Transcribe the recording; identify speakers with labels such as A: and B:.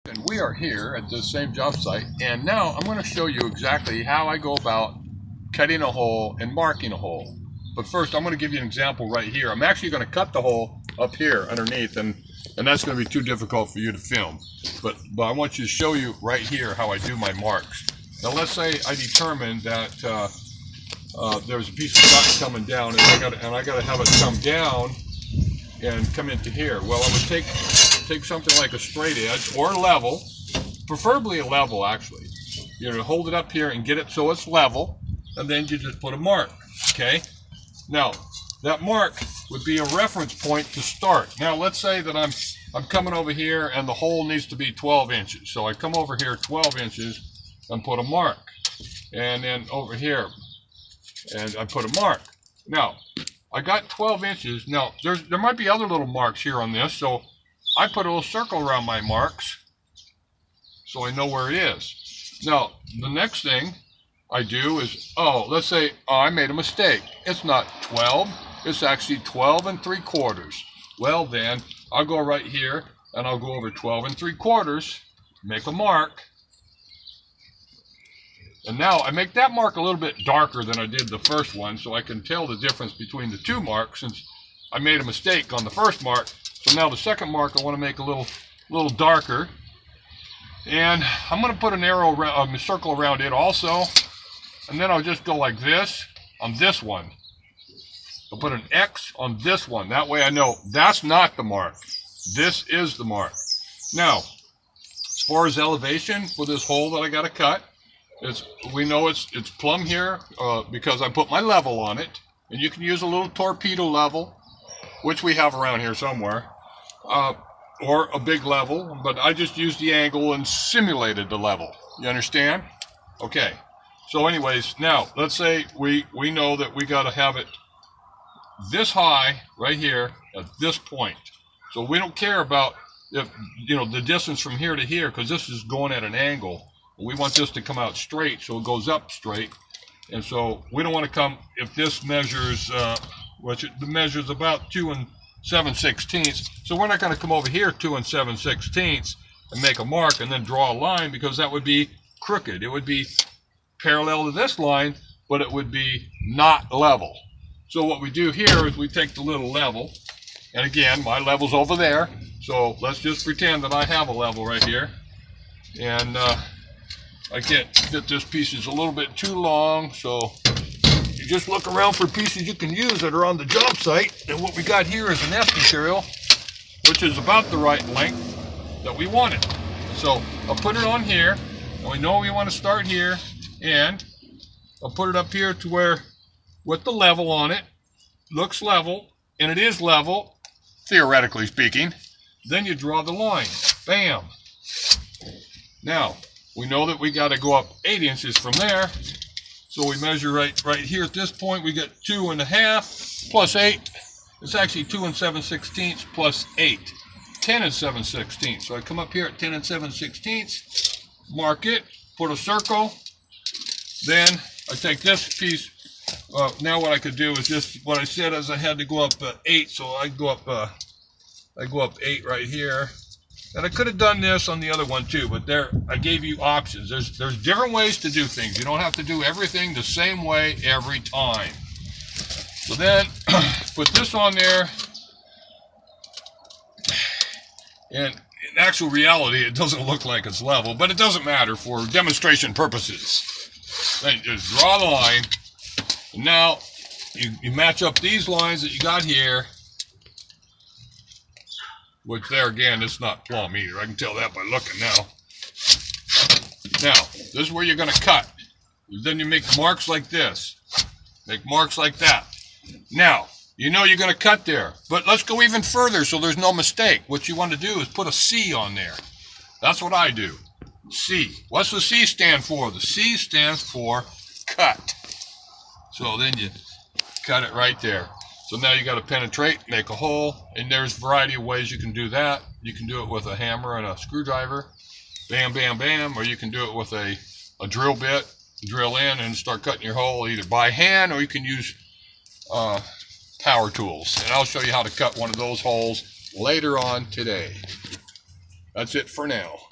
A: And we are here at the same job site, and now I'm going to show you exactly how I go about cutting a hole and marking a hole. But first, I'm going to give you an example right here. I'm actually going to cut the hole up here underneath, and that's going to be too difficult for you to film. But I want you to show you right here how I do my marks. Now let's say I determined that there's a piece of duct coming down, and I got to have it come down and come into here. Well, I would take something like a straight edge or level, preferably a level actually. You know, hold it up here and get it so it's level, and then you just put a mark. Okay. Now that mark would be a reference point to start. Now let's say that I'm coming over here and the hole needs to be 12 inches. So I come over here 12 inches and put a mark, and then over here and I put a mark. Now I got 12 inches. Now there might be other little marks here on this, so I put a little circle around my marks so I know where it is. Now the next thing I do is, let's say I made a mistake. It's not 12, it's actually 12 3/4. Well then, I'll go right here and I'll go over 12 3/4, make a mark. And now I make that mark a little bit darker than I did the first one, so I can tell the difference between the two marks since I made a mistake on the first mark. So now the second mark I want to make a little darker. And I'm going to put an arrow around, a circle around it also. And then I'll just go like this on this one. I'll put an X on this one. That way I know that's not the mark. This is the mark. Now, as far as elevation for this hole that I got to cut, we know it's plumb here because I put my level on it. And you can use a little torpedo level, which we have around here somewhere, or a big level, but I just used the angle and simulated the level. You understand? Okay. So anyways, now let's say we know that we got to have it this high right here at this point. So we don't care about the distance from here to here, because this is going at an angle. We want this to come out straight, so it goes up straight. And so we don't want to come, if this measures measures about 2 7/16. So we're not going to come over here 2 7/16 and make a mark and then draw a line, because that would be crooked. It would be parallel to this line, but it would be not level. So what we do here is we take the little level, and again, my level's over there, so let's just pretend that I have a level right here, and I can't fit this piece, is a little bit too long, so you just look around for pieces you can use that are on the job site. And what we got here is an S material, which is about the right length that we wanted. So I'll put it on here, and we know we want to start here, and I'll put it up here to where, with the level on it, looks level, and it is level, theoretically speaking. Then you draw the line. Bam! Now, we know that we got to go up 8 inches from there. So we measure right here at this point. We get 2 1/2 plus 8. It's actually 2 7/16 plus 8. 10 7/16. So I come up here at 10 7/16, mark it, put a circle. Then I take this piece. Now what I could do is just what I said, as I had to go up 8. So I go up 8 right here. And I could have done this on the other one too, but there I gave you options. There's different ways to do things. You don't have to do everything the same way every time. So then put this on there, and in actual reality it doesn't look like it's level, but it doesn't matter for demonstration purposes. Then you just draw the line, and now you match up these lines that you got here, which there again, it's not plumb either. I can tell that by looking now. Now, this is where you're going to cut. Then you make marks like this. Make marks like that. Now, you know you're going to cut there. But let's go even further so there's no mistake. What you want to do is put a C on there. That's what I do. C. What's the C stand for? The C stands for cut. So then you cut it right there. So now you got to penetrate, make a hole, and there's a variety of ways you can do that. You can do it with a hammer and a screwdriver, bam, bam, bam, or you can do it with a drill bit, drill in and start cutting your hole either by hand, or you can use power tools. And I'll show you how to cut one of those holes later on today. That's it for now.